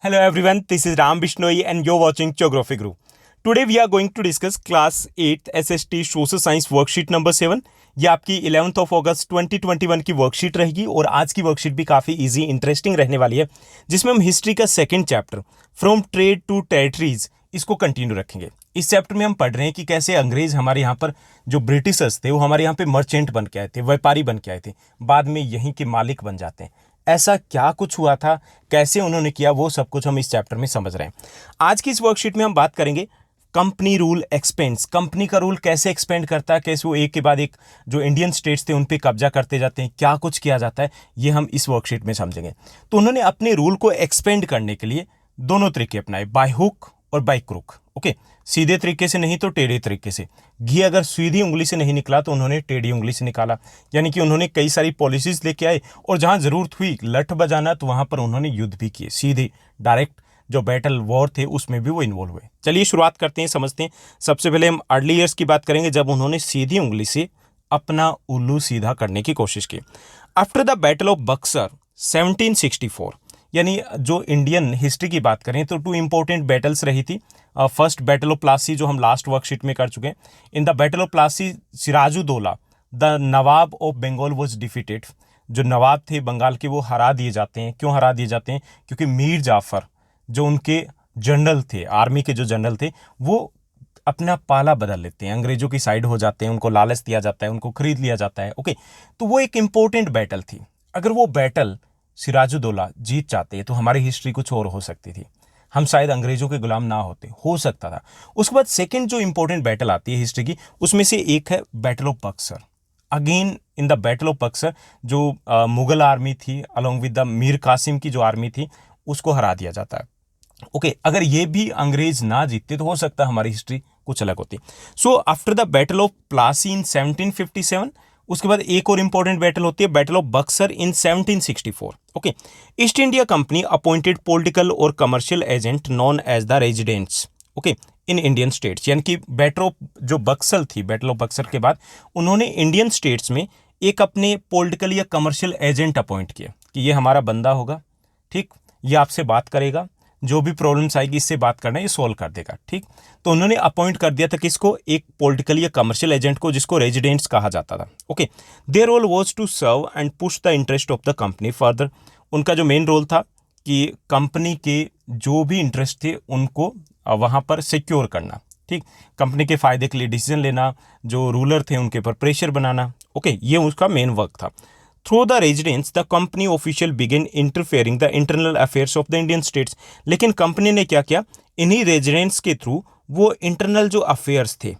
Hello everyone, this is Ram Bishnoi and you're watching Geography Group. Today we are going to discuss class 8 SST Social Science worksheet number 7. ये आपकी 11th of August 2021 की worksheet रहेगी और आज की worksheet भी काफ़ी easy interesting रहने वाली है, जिसमें हम हिस्ट्री का second chapter from trade to territories इसको कंटिन्यू रखेंगे। इस चैप्टर में हम पढ़ रहे हैं कि कैसे अंग्रेज हमारे यहाँ पर जो ब्रिटिशर्स थे वो हमारे यहाँ पे मर्चेंट बन के आए थे, व्यापारी बन के आए थे, बाद में यहीं के मालिक बन जाते हैं। ऐसा क्या कुछ हुआ था, कैसे उन्होंने किया, वो सब कुछ हम इस चैप्टर में समझ रहे हैं। आज की इस वर्कशीट में हम बात करेंगे कंपनी रूल एक्सपेंड्स, कंपनी का रूल कैसे एक्सपेंड करता है, कैसे वो एक के बाद एक जो इंडियन स्टेट्स थे उन पे कब्जा करते जाते हैं, क्या कुछ किया जाता है, ये हम इस वर्कशीट में समझेंगे। तो उन्होंने अपने रूल को एक्सपेंड करने के लिए दोनों तरीके अपनाए, बाय हुक और बाय क्रुक। ओके, सीधे तरीके से नहीं तो टेढ़े तरीके से। घी अगर सीधी उंगली से नहीं निकला तो उन्होंने टेढ़ी उंगली से निकाला, यानी कि उन्होंने कई सारी पॉलिसीज लेके आए और जहां जरूरत हुई लठ बजाना तो वहां पर उन्होंने युद्ध भी किए, सीधे डायरेक्ट जो बैटल वॉर थे उसमें भी वो इन्वॉल्व हुए। चलिए शुरुआत करते हैं, समझते हैं। सबसे पहले हम अर्ली ईयर्स की बात करेंगे, जब उन्होंने सीधी उंगली से अपना उल्लू सीधा करने की कोशिश की। After the battle of Buxar 1764, यानी जो इंडियन हिस्ट्री की बात करें तो टू इंपॉर्टेंट बैटल्स रही थी। फर्स्ट बैटल ऑफ प्लासी जो हम लास्ट वर्कशीट में कर चुके हैं। In the battle of Plassey Sirajuddaula the nawab of Bengal was defeated. जो नवाब थे बंगाल के वो हरा दिए जाते हैं। क्यों हरा दिए जाते हैं? क्योंकि मीर जाफर जो उनके जनरल थे, आर्मी के जो जनरल थे, वो अपना पाला बदल लेते हैं, अंग्रेजों की साइड हो जाते हैं, उनको लालच दिया जाता है, उनको खरीद लिया जाता है। ओके, तो वो एक इंपॉर्टेंट बैटल थी। अगर वो बैटल सिराजुद्दौला जीत जाते तो हमारी हिस्ट्री कुछ और हो सकती थी, हम शायद अंग्रेजों के गुलाम ना होते, हो सकता था। उसके बाद सेकंड जो इंपॉर्टेंट बैटल आती है हिस्ट्री की, उसमें से एक है battle of Buxar. Again in the battle of Buxar जो मुगल आर्मी थी along with the Mir Qasim की जो आर्मी थी उसको हरा दिया जाता है। ओके, अगर ये भी अंग्रेज ना जीतते तो हो सकता है हमारी हिस्ट्री कुछ अलग होती। So after the battle of Plassey in 1757, उसके बाद एक और इंपॉर्टेंट बैटल होती है battle of Buxar in 1764। Okay, East India company appointed political और commercial agent known as the residents okay in Indian states, यानी कि बैटल ऑफ जो बक्सर थी, बैटल ऑफ बक्सर के बाद उन्होंने इंडियन स्टेट्स में एक अपने पॉलिटिकल या कमर्शियल एजेंट अपॉइंट किया कि ये हमारा बंदा होगा, ठीक, ये आपसे बात करेगा, जो भी प्रॉब्लम्स आएगी इससे बात करना है, ये सॉल्व कर देगा, ठीक। तो उन्होंने अपॉइंट कर दिया था किसको? एक पॉलिटिकल या कमर्शियल एजेंट को, जिसको रेजिडेंट्स कहा जाता था। Okay, their role was to serve and push the interest of the company further. उनका जो मेन रोल था कि कंपनी के जो भी इंटरेस्ट थे उनको वहाँ पर सिक्योर करना, ठीक, कंपनी के फायदे के लिए डिसीजन लेना, जो रूलर थे उनके ऊपर प्रेशर बनाना। ओके, ये उसका मेन वर्क था। Through the residents, the company official began interfering the internal affairs of the Indian states. लेकिन कंपनी ने क्या किया? इन्हीं रेजिडेंट्स के थ्रू वो इंटरनल जो अफेयर्स थे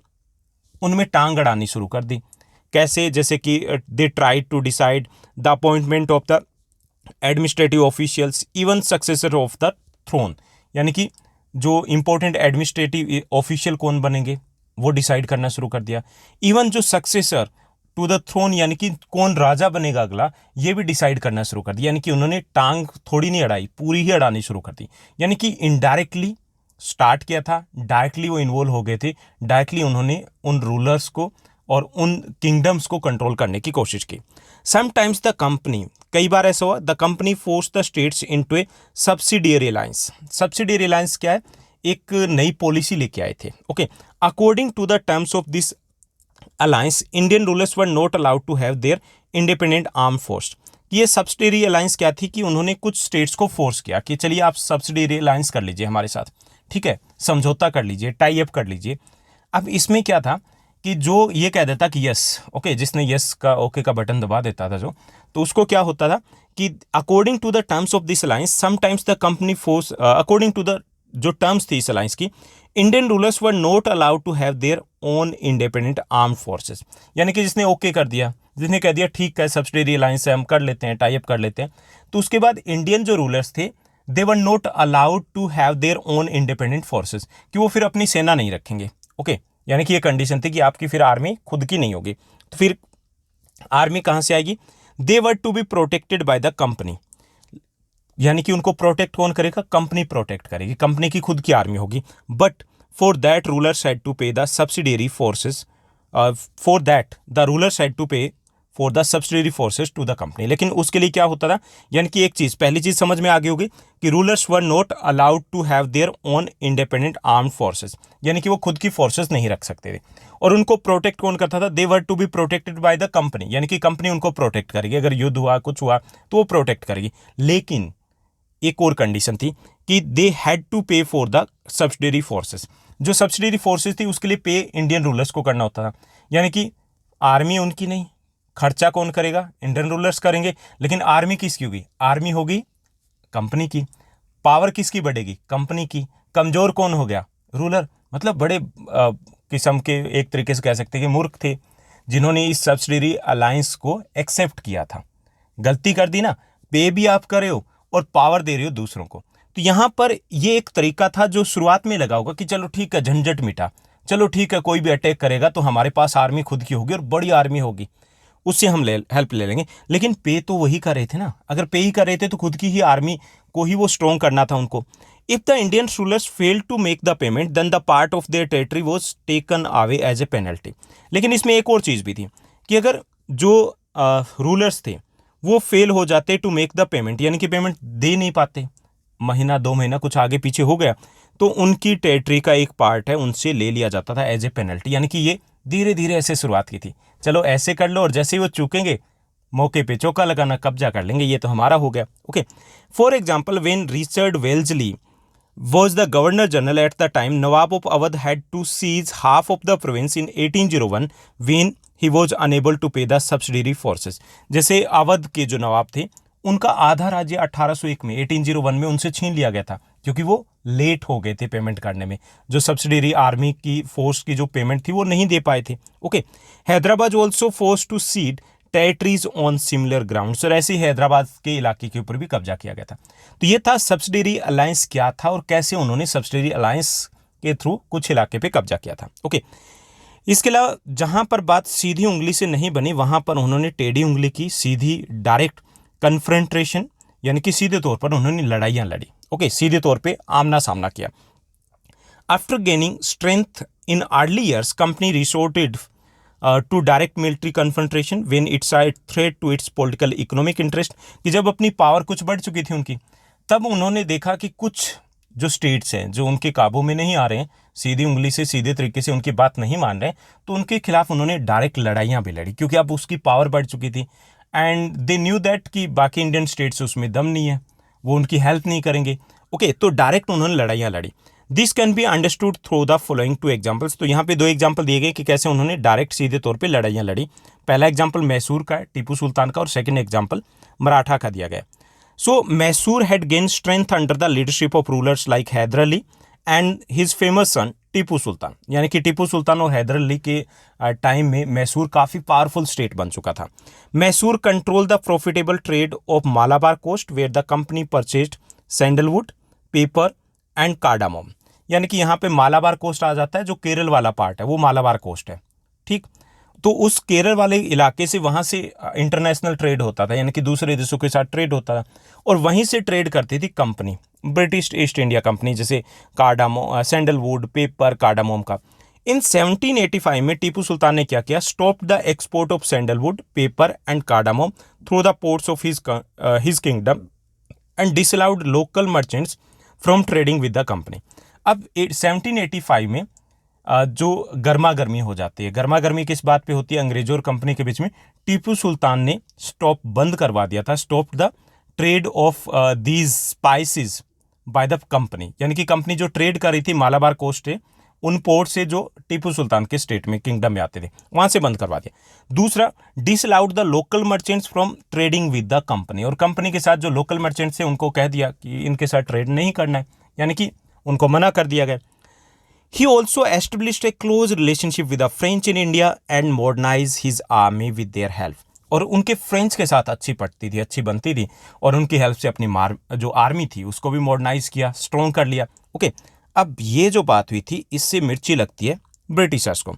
उनमें टांग अड़ानी शुरू कर दी। कैसे? जैसे कि they tried to decide the appointment of the administrative officials, even successor of the throne, यानी कि जो इंपॉर्टेंट एडमिनिस्ट्रेटिव ऑफिशियल कौन बनेंगे वो डिसाइड करना शुरू कर दिया। इवन जो सक्सेसर टू द थ्रोन, यानी कि कौन राजा बनेगा अगला, ये भी डिसाइड करना शुरू कर दिया। यानी कि उन्होंने टांग थोड़ी नहीं अड़ाई, पूरी ही अड़ानी शुरू कर दी। यानी कि इनडायरेक्टली स्टार्ट किया था, डायरेक्टली वो इन्वॉल्व हो गए थे, डायरेक्टली उन्होंने उन रूलर्स को और उन किंगडम्स को कंट्रोल करने की कोशिश की। समटाइम्स द कंपनी, कई बार ऐसा हुआ, the company force the states into a subsidiary alliance. Subsidiary alliance क्या है? एक नई पॉलिसी लेके आए थे। Okay, according to the terms of this alliance Indian rulers were not allowed to have their independent arm force. ये subsidiary alliance क्या थी कि उन्होंने कुछ स्टेट्स को फोर्स किया कि चलिए आप सब्सिडियरी अलायंस कर लीजिए हमारे साथ, ठीक है, समझौता कर लीजिए, टाई अप कर लीजिए। अब इसमें क्या था कि जो ये कह देता कि यस, ओके, जिसने यस का ओके का बटन दबा देता था जो, तो उसको क्या होता था कि according to the terms of this alliance sometimes the company force, according to the जो टर्म्स थी इस अलायंस की, Indian rulers were not allowed to have their own independent armed forces. यानी कि जिसने ओके कर दिया, जिसने कह दिया ठीक है सब्सिडियरी अलायंस है, हम कर लेते हैं, टाई अप कर लेते हैं, तो उसके बाद इंडियन जो रूलर्स थे they were not allowed to have their own independent forces, कि वो फिर अपनी सेना नहीं रखेंगे। ओके, यानी कि ये कंडीशन थी कि आपकी फिर आर्मी खुद की नहीं होगी। तो फिर आर्मी कहाँ से आएगी? They were to be protected by the company, यानी कि उनको प्रोटेक्ट कौन करेगा? कंपनी प्रोटेक्ट करेगी, कंपनी की खुद की आर्मी होगी। But for that rulers had to pay the subsidiary forces, for that the rulers had to pay for the subsidiary forces to the company. लेकिन उसके लिए क्या होता था, यानी कि एक चीज़, पहली चीज़ समझ में आ गई होगी कि rulers were not allowed to have their own independent armed forces, यानी कि वो खुद की फोर्सेस नहीं रख सकते थे। और उनको प्रोटेक्ट कौन करता था, they were to be protected by the company, यानी कि कंपनी उनको प्रोटेक्ट करेगी, अगर युद्ध हुआ कुछ हुआ तो वो प्रोटेक्ट करेगी। लेकिन एक और कंडीशन थी कि they had to pay for the subsidiary forces, जो सब्सिडरी फोर्सेस थी उसके लिए पे इंडियन रूलर्स को करना होता था। यानी कि आर्मी उनकी नहीं, खर्चा कौन करेगा, इंडियन रूलर्स करेंगे। लेकिन आर्मी किसकी होगी, आर्मी होगी कंपनी की। पावर किसकी बढ़ेगी, कंपनी की। कमजोर कौन हो गया, रूलर। मतलब बड़े किस्म के एक तरीके से कह सकते हैं कि मूर्ख थे जिन्होंने इस सब्सिडरी अलायंस को एक्सेप्ट किया था। गलती कर दी ना, पे भी आप कर रहे हो और पावर दे रहे हो दूसरों को। तो यहां पर ये एक तरीका था जो शुरुआत में लगा होगा कि चलो ठीक है, झंझट मिटा, चलो ठीक है, कोई भी अटैक करेगा तो हमारे पास आर्मी खुद की होगी और बड़ी आर्मी होगी, उससे हम हेल्प ले लेंगे। लेकिन पे तो वही कर रहे थे ना, अगर पे ही कर रहे थे तो खुद की ही आर्मी को ही वो स्ट्रॉन्ग करना था उनको। If the Indian rulers fail to make the payment then the part of their territory was taken away as a penalty. लेकिन इसमें एक और चीज़ भी थी कि अगर जो रूलर्स थे वो फेल हो जाते टू मेक द पेमेंट, यानी कि पेमेंट दे नहीं पाते, महीना 2 महीना कुछ आगे पीछे हो गया, तो उनकी टेरिटरी का एक पार्ट है उनसे ले लिया जाता था एज ए पेनल्टी। यानी कि ये धीरे धीरे ऐसे शुरुआत की थी, चलो ऐसे कर लो और जैसे ही वो चूकेंगे मौके पे चौका लगाना, कब्जा कर लेंगे, ये तो हमारा हो गया। Okay, for example when Richard Wellesley was the governor general at the time, Nawab of Awadh had to seize half of the province in 1801 when he was unable to pay the subsidiary forces। जैसे अवध के जो नवाब थे उनका आधा राज्य 1801 में 1801 में उनसे छीन लिया गया था, क्योंकि वो लेट हो गए थे पेमेंट करने में। जो सब्सिडरी आर्मी की फोर्स की जो पेमेंट थी वो नहीं दे पाए थे। Okay, Hyderabad also force to cede territories on similar grounds, और ऐसे हैदराबाद के इलाके के ऊपर भी कब्जा किया गया था। तो ये था सब्सिडरी अलायंस क्या था और कैसे उन्होंने सब्सिडरी अलायंस के थ्रू कुछ इलाके पे कब्जा किया था। ओके, इसके अलावा जहां पर बात सीधी उंगली से नहीं बनी वहां पर उन्होंने टेढ़ी उंगली की, सीधी डायरेक्ट कन्फ्रंट्रेशन, यानी कि सीधे तौर पर उन्होंने लड़ाइयां लड़ी। ओके, सीधे तौर पे आमना सामना किया। After gaining strength in early years company resorted to direct military confrontation when it's a threat to its political economic interest, कि जब अपनी पावर कुछ बढ़ चुकी थी उनकी, तब उन्होंने देखा कि कुछ जो स्टेट्स हैं जो उनके काबू में नहीं आ रहे हैं, सीधी उंगली से सीधे तरीके से उनकी बात नहीं मान रहे, तो उनके खिलाफ उन्होंने डायरेक्ट लड़ाइयाँ भी लड़ी, क्योंकि अब उसकी पावर बढ़ चुकी थी एंड दे न्यू दैट कि बाकी इंडियन स्टेट्स उसमें दम नहीं है, वो उनकी हेल्प नहीं करेंगे। ओके, तो डायरेक्ट उन्होंने लड़ाइयाँ लड़ी। This can be understood through the following 2 examples. तो यहाँ पे 2 एग्जाम्पल दिए गए कि कैसे उन्होंने डायरेक्ट सीधे तौर पे लड़ाइयाँ लड़ी। पहला एग्जाम्पल मैसूर का है, टीपू सुल्तान का, और सेकंड एग्जाम्पल मराठा का दिया गया। So Mysore had gain strength under the leadership of rulers like Haidar Ali and his famous son Tipu Sultan, यानी कि टीपू सुल्तान और हैदर अली के टाइम में मैसूर काफ़ी पावरफुल स्टेट बन चुका था। Mysore control the profitable trade of Malabar coast where the company purchased sandalwood, pepper and cardamom, यानी कि यहाँ पे मालाबार कोस्ट आ जाता है, जो केरल वाला पार्ट है वो मालाबार कोस्ट है। ठीक, तो उस केरल वाले इलाके से वहाँ से इंटरनेशनल ट्रेड होता था, यानी कि दूसरे देशों के साथ ट्रेड होता था, और वहीं से ट्रेड करती थी company, British East India company, जैसे कार्डामो सैंडलवुड, पेपर, कार्डामोम का। इन 1785 में टीपू सुल्तान ने क्या किया, stop the export of sandalwood, pepper and cardamom through the ports of his kingdom and disallowed local merchants from trading with the company. अब 1785 में जो गर्मा गर्मी हो जाती है, गर्मा गर्मी किस बात पे होती है, अंग्रेजों और कंपनी के बीच में, टीपू सुल्तान ने स्टॉप बंद करवा दिया था, stop the trade off these spices bye the company, यानी कि कंपनी जो ट्रेड कर रही थी मालाबार कोस्ट से, उन पोर्ट से जो टीपू सुल्तान के स्टेट में, किंगडम में आते थे, वहां से बंद करवा दिया। दूसरा, disallowed the local merchants from trading with the company, और कंपनी के साथ जो लोकल मर्चेंट्स थे उनको कह दिया कि इनके साथ ट्रेड नहीं करना है, यानी कि उनको मना कर दिया गया। He also established a close relationship with the French in India and modernized his army with their help, और उनके फ्रेंच के साथ अच्छी पटती थी, अच्छी बनती थी, और उनकी हेल्प से अपनी जो आर्मी थी उसको भी मॉडर्नाइज किया, स्ट्रॉन्ग कर लिया। ओके, अब ये जो बात हुई थी इससे मिर्ची लगती है ब्रिटिशर्स को,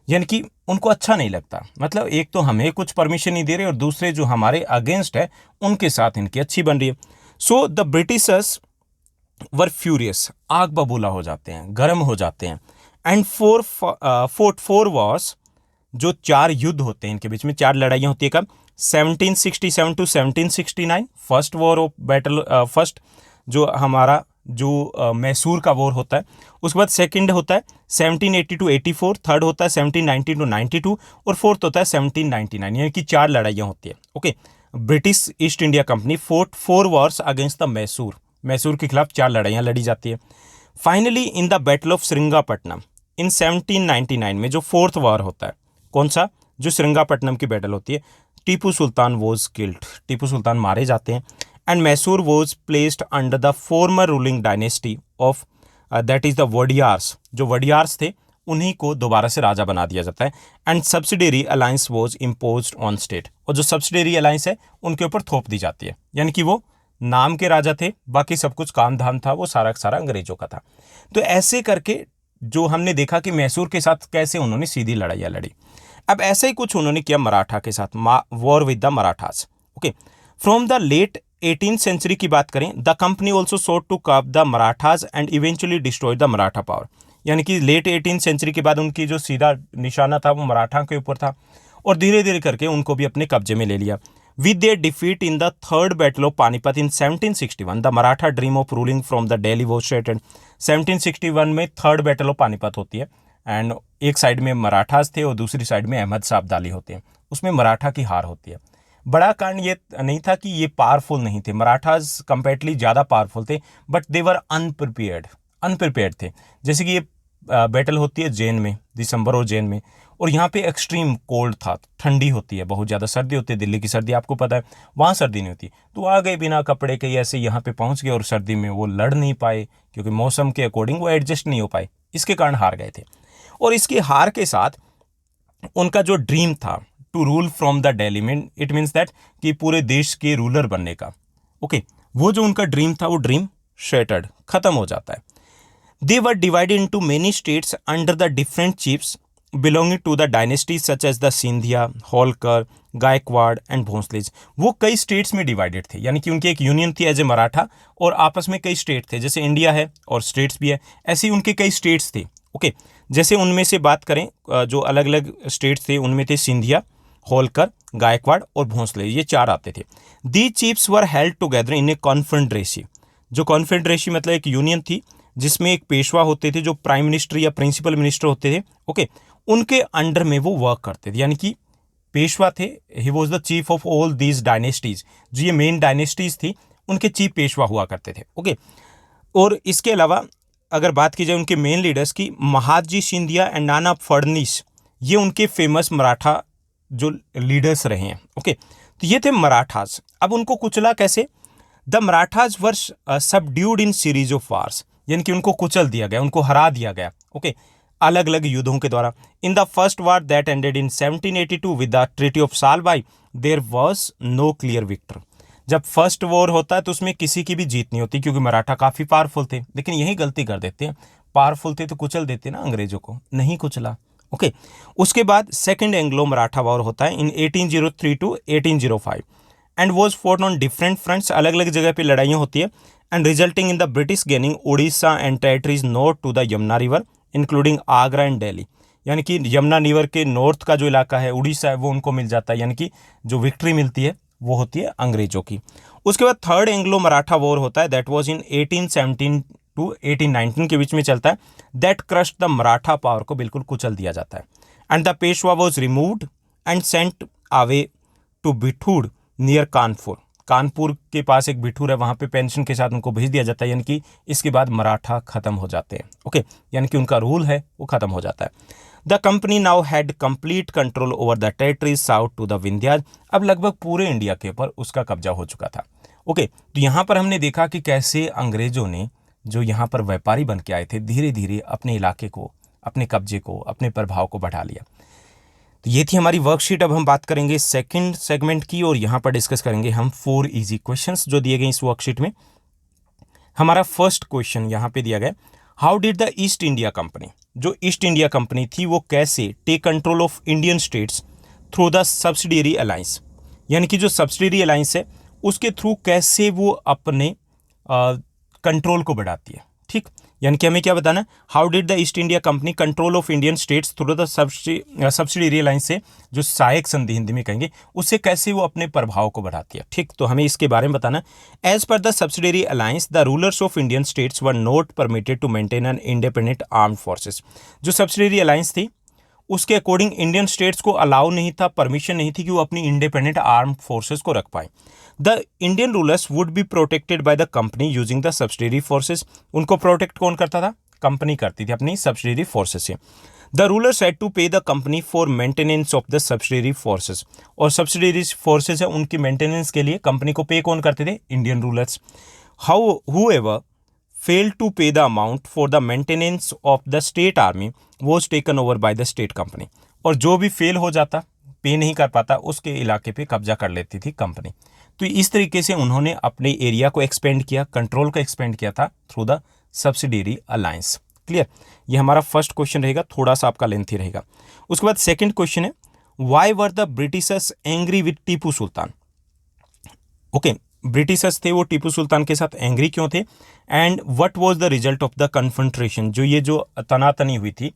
यानी कि उनको अच्छा नहीं लगता, मतलब एक तो हमें कुछ परमिशन नहीं दे रहे और दूसरे जो हमारे अगेंस्ट है उनके साथ इनकी अच्छी बन रही है। So the Britishers were furious, आग बबूला हो जाते हैं, गर्म हो जाते हैं, एंड फोर्ट 4 वॉर्स जो 4 युद्ध होते हैं इनके बीच में, 4 लड़ाइयाँ होती है कब, 1767 to 1769 first war of battle, first जो हमारा जो मैसूर का वॉर होता है। उसके बाद सेकंड होता है 1780 टू 84, थर्ड होता है 1790 टू 92 और फोर्थ होता है 1799, यानी कि 4 लड़ाइयाँ होती है। Okay, British East India company fought 4 wars against the Mysore, Mysore के खिलाफ 4 लड़ाइयाँ लड़ी जाती है। Finally in the battle of Srirangapatnam in 1799 में जो फोर्थ वॉर होता है, कौन सा, जो श्रृंगापट्टनम की बैटल होती है, टीपू सुल्तान वॉज किल्ड, टीपू सुल्तान मारे जाते हैं। And Mysore was placed under the former ruling dynasty of that is the Wadiyars, जो वडियार्स थे उन्हीं को दोबारा से राजा बना दिया जाता है। And subsidiary alliance was imposed on state, और जो सब्सिडरी अलायंस है उनके ऊपर थोप दी जाती है, यानी कि वो नाम के राजा थे, बाकी सब कुछ काम धाम था वो सारा का सारा अंग्रेजों का था। तो ऐसे करके जो हमने देखा कि मैसूर के साथ कैसे उन्होंने सीधी लड़ाइयाँ लड़ी। अब ऐसा ही कुछ उन्होंने किया मराठा के साथ, war with the Marathas. Okay, from the late 18th century की बात करें, the company also sought to curb the Marathas and eventually destroy the Maratha power, यानी कि लेट 18th सेंचुरी के बाद उनकी जो सीधा निशाना था वो मराठा के ऊपर था, और धीरे धीरे करके उनको भी अपने कब्जे में ले लिया। With their defeat in the third battle of Panipat in 1761, the Maratha dream of ruling from the Delhi was shattered. 1761 में थर्ड बैटल ऑफ पानीपत होती है, एंड एक साइड में मराठास थे और दूसरी साइड में अहमद शाह अब्दाली होते हैं, उसमें मराठा की हार होती है। बड़ा कारण ये नहीं था कि ये पावरफुल नहीं थे, मराठास कंपेरेटिवली ज़्यादा पावरफुल थे, बट दे वर अनप्रिपेयर्ड थे। जैसे कि ये बैटल होती है जैन में, दिसंबर और जैन में, और यहाँ पे एक्सट्रीम कोल्ड था, ठंडी होती है, बहुत ज़्यादा सर्दी होती है, दिल्ली की सर्दी आपको पता है, वहाँ सर्दी नहीं होती। तो आ गए बिना कपड़े के ऐसे यहाँ पे पहुँच गए, और सर्दी में वो लड़ नहीं पाए क्योंकि मौसम के अकॉर्डिंग वो एडजस्ट नहीं हो पाए, इसके कारण हार गए थे। और इसके हार के साथ उनका जो ड्रीम था to rule from the Delhi में, इट मीन्स दैट कि पूरे देश के रूलर बनने का, ओके, वो जो उनका ड्रीम था वो ड्रीम शेटर्ड, खत्म हो जाता है। They were divided into many states under the different chiefs belonging to the dynasties such as the Scindia, Holkar, Gaekwad and Bhonsles. वो कई स्टेट्स में डिवाइडेड थे, यानी कि उनकी एक यूनियन थी एज ए मराठा, और आपस में कई स्टेट थे, जैसे इंडिया है और स्टेट्स भी है, ऐसे ही उनके कई स्टेट्स थे। ओके, जैसे उनमें से बात करें जो अलग अलग स्टेट्स थे, उनमें थे सिंधिया, होलकर, गायकवाड़ और भोंसले, ये 4 आते थे। The chiefs were held together in a confederacy, जो कॉन्फेडरेसी मतलब एक यूनियन थी जिसमें एक पेशवा होते थे जो प्राइम मिनिस्टर या प्रिंसिपल मिनिस्टर होते थे। ओके, उनके अंडर में वो वर्क करते थे, यानी कि पेशवा थे, he was the chief of all these dynasties, जो ये मेन डायनेस्टीज थी उनके चीफ पेशवा हुआ करते थे। ओके, और इसके अलावा अगर बात की जाए उनके मेन लीडर्स की, महादजी सिंधिया एंड नाना फडणवीस, ये उनके फेमस मराठा जो लीडर्स रहे हैं। ओके, तो ये थे मराठास। अब उनको कुचला कैसे, the Marathas were subdued in series of wars, यानी कि उनको कुचल दिया गया, उनको हरा दिया गया। ओके, अलग अलग युद्धों के द्वारा। In the first war that ended in 1782 with the treaty of Salbai, there was no clear victor. जब फर्स्ट वॉर होता है तो उसमें किसी की भी जीत नहीं होती, क्योंकि मराठा काफ़ी पावरफुल थे, लेकिन यही गलती कर देते हैं, पावरफुल थे तो कुचल देते ना अंग्रेजों को, नहीं कुचला। ओके, उसके बाद सेकंड एंग्लो मराठा वॉर होता है in 1803 to 1805 and was fought on different fronts, अलग अलग जगह पे लड़ाइयाँ होती है, and resulting in the British gaining Orissa and territories north to the Yamuna river including Agra and Delhi, यानी कि यमुना रिवर के नॉर्थ का जो इलाका है उड़ीसा है वो उनको मिल जाता है, यानी कि जो विक्ट्री मिलती है वो होती है अंग्रेजों की। उसके बाद थर्ड एंग्लो मराठा वॉर होता है, दैट वाज इन 1817 टू 1819 के बीच में चलता है, that crushed the Maratha power को बिल्कुल कुचल दिया जाता है, and the Peshwa was removed and sent away to Bithoor near Kanpur, Kanpur के पास एक बिठूर है, वहाँ पे पेंशन के साथ उनको भेज दिया जाता है, यानी कि इसके बाद मराठा खत्म हो जाते हैं। ओके, यानी कि उनका रूल है वो खत्म हो जाता है। The company now had complete control over the territories south to the Vindhyas, अब लगभग पूरे इंडिया के ऊपर उसका कब्जा हो चुका था। ओके, तो यहाँ पर हमने देखा कि कैसे अंग्रेजों ने जो यहाँ पर व्यापारी बन के आए थे, धीरे धीरे अपने इलाके को, अपने कब्जे को, अपने प्रभाव को बढ़ा लिया। तो ये थी हमारी वर्कशीट। अब हम बात करेंगे सेकंड सेगमेंट की, और यहाँ पर डिस्कस करेंगे हम 4 इजी क्वेश्चंस जो दिए गए इस वर्कशीट में। हमारा फर्स्ट क्वेश्चन यहाँ पे दिया गया, how did the East India company, जो ईस्ट इंडिया कंपनी थी वो कैसे take control of Indian states through the subsidiary alliance, यानी कि जो सब्सिडियरी अलायंस है उसके थ्रू कैसे वो अपने कंट्रोल को बढ़ाती है, ठीक, यानी कि हमें क्या बताना है, how did the East India company control of Indian states through the subsidiary alliance से, जो सहायक संधि हिंदी में कहेंगे, उससे कैसे वो अपने प्रभाव को बढ़ाती है। ठीक, तो हमें इसके बारे में बताना है। As per the subsidiary alliance the rulers of Indian states were not permitted to maintain an independent armed forces. जो सब्सिडियरी अलायंस थी उसके अकॉर्डिंग इंडियन स्टेट्स को अलाउ नहीं था, परमिशन नहीं थी कि वो अपनी इंडिपेंडेंट आर्म फोर्सेस को रख पाए। The Indian rulers would be protected by the company using the subsidiary forces. उनको प्रोटेक्ट कौन करता था, कंपनी करती थी अपनी सब्सिडियरी फोर्सेस से। The rulers had to pay the company for maintenance of the subsidiary forces, और सब्सिडियरी फोर्सेस है उनकी मेंटेनेंस के लिए कंपनी को पे कौन करते थे, Indian rulers. However failed to pay the amount for the maintenance of the state army was taken over by the state company। और जो भी फेल हो जाता, पे नहीं कर पाता, उसके इलाके पे कब्जा कर लेती थी कंपनी। तो इस तरीके से उन्होंने अपने एरिया को एक्सपेंड किया, कंट्रोल को एक्सपेंड किया था through the subsidiary alliance. Clear, ये हमारा फर्स्ट क्वेश्चन रहेगा, थोड़ा सा आपका लेंथी रहेगा। उसके बाद सेकंड क्वेश्चन है, why were the Britishers angry with Tipu Sultan. Okay, Britishers थे वो टीपू सुल्तान के साथ एंग्री क्यों थे, and what was the result of the confrontation. जो ये जो तनातनी हुई थी,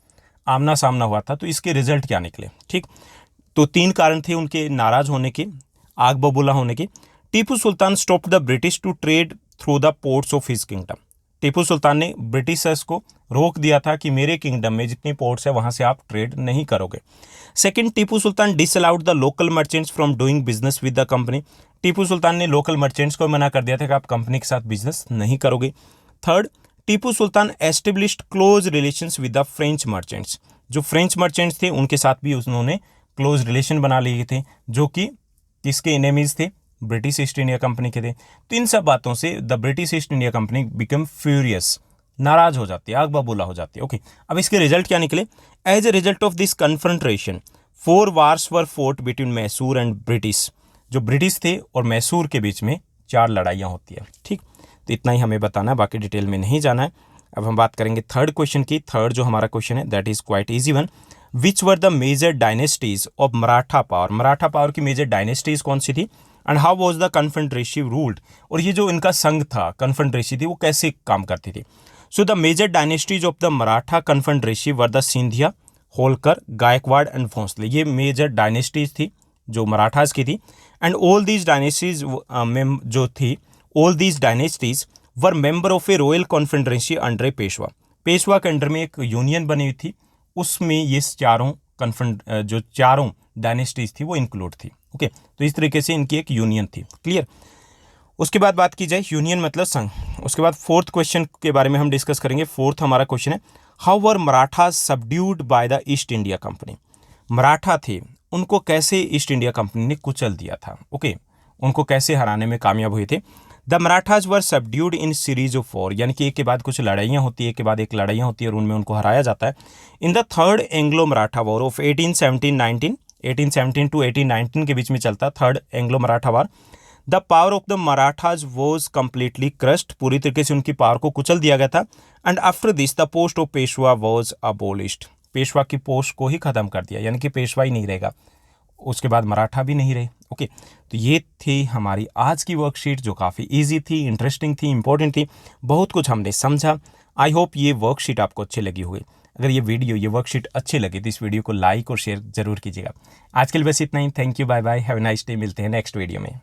आमना सामना हुआ था, तो इसके रिजल्ट क्या निकले। ठीक, तो 3 कारण थे उनके नाराज होने के, आग बबूला होने के। Tipu Sultan stop the British to trade through the ports of his kingdom. Tipu Sultan ने ब्रिटिशर्स को रोक दिया था कि मेरे किंगडम में जितनी पोर्ट्स है वहां से आप ट्रेड नहीं करोगे। Second, Tipu Sultan disallowed the local merchants from doing business with the company. Tipu Sultan ने लोकल मर्चेंट्स को मना कर दिया था कि आप कंपनी के साथ बिजनेस नहीं करोगे। Third, Tipu Sultan established close relations with the French merchants. जो फ्रेंच मर्चेंट्स थे उनके साथ भी उन्होंने क्लोज रिलेशन बना लिए थे, जो कि किसके एनिमीज थे, ब्रिटिश ईस्ट इंडिया कंपनी के थे। तो इन सब बातों से the British East India company become furious, नाराज हो जाती है, आग बबूला हो जाती है। ओके, अब इसके रिजल्ट क्या निकले, as a result of this confrontation 4 wars were fought between Mysore and British. जो ब्रिटिश थे और मैसूर के बीच में 4 लड़ाइयाँ होती है। ठीक, तो इतना ही हमें बताना है, बाकी डिटेल में नहीं जाना है। अब हम बात करेंगे थर्ड क्वेश्चन की। थर्ड जो हमारा क्वेश्चन है that is quite easy one, which were the major dynasties of Maratha power. Maratha power की मेजर डायनेस्टीज कौन सी थी, and how was the confederacy ruled. और ये जो इनका संघ था, कन्फेडरेसी थी, वो कैसे काम करती थी। So the major dynasties of the Maratha confederacy were the Scindia, Holkar, Gaekwad and Bhonsle. ये मेजर डायनेस्टीज थी जो मराठास की थी। एंड ऑल दीज डायनेस्टीज जो थी, all these dynasties were member of a royal confederacy under a Peshwa. Peshwa के अंडर में एक यूनियन बनी हुई थी, उसमें ये जो चारों डायनेस्टीज थी वो इंक्लूड थी। ओके, तो इस तरीके से इनकी एक यूनियन थी। क्लियर, उसके बाद बात की जाए यूनियन मतलब संघ। उसके बाद फोर्थ क्वेश्चन के बारे में हम डिस्कस करेंगे। फोर्थ हमारा क्वेश्चन है, how were Maratha subdued by the East India company. Maratha थे, उनको कैसे ईस्ट इंडिया कंपनी ने कुचल दिया था। ओके, उनको कैसे हराने में कामयाब हुए थे। The Marathas were subdued in series of war, यानी कि एक के बाद कुछ लड़ाइयाँ होती है, एक के बाद एक लड़ाइयाँ होती है और उनमें उनको हराया जाता है। In the third Anglo Maratha war of 1817 to 1819 के बीच में चलता third Anglo Maratha war. The power of the Marathas was completely crushed, पूरी तरीके से उनकी पावर को कुचल दिया गया था। And after this the post of Peshwa was abolished, Peshwa की पोस्ट को ही खत्म कर दिया, यानी कि पेशवा ही नहीं रहेगा, उसके बाद मराठा भी नहीं रहे। ओके, तो ये थी हमारी आज की वर्कशीट जो काफ़ी इजी थी, इंटरेस्टिंग थी, इंपॉर्टेंट थी, बहुत कुछ हमने समझा। आई होप ये वर्कशीट आपको अच्छी लगी होगी। अगर ये वर्कशीट अच्छी लगी तो इस वीडियो को लाइक और शेयर जरूर कीजिएगा। आज के लिए बस इतना ही। Thank you, bye bye, have a nice day. मिलते हैं नेक्स्ट वीडियो में।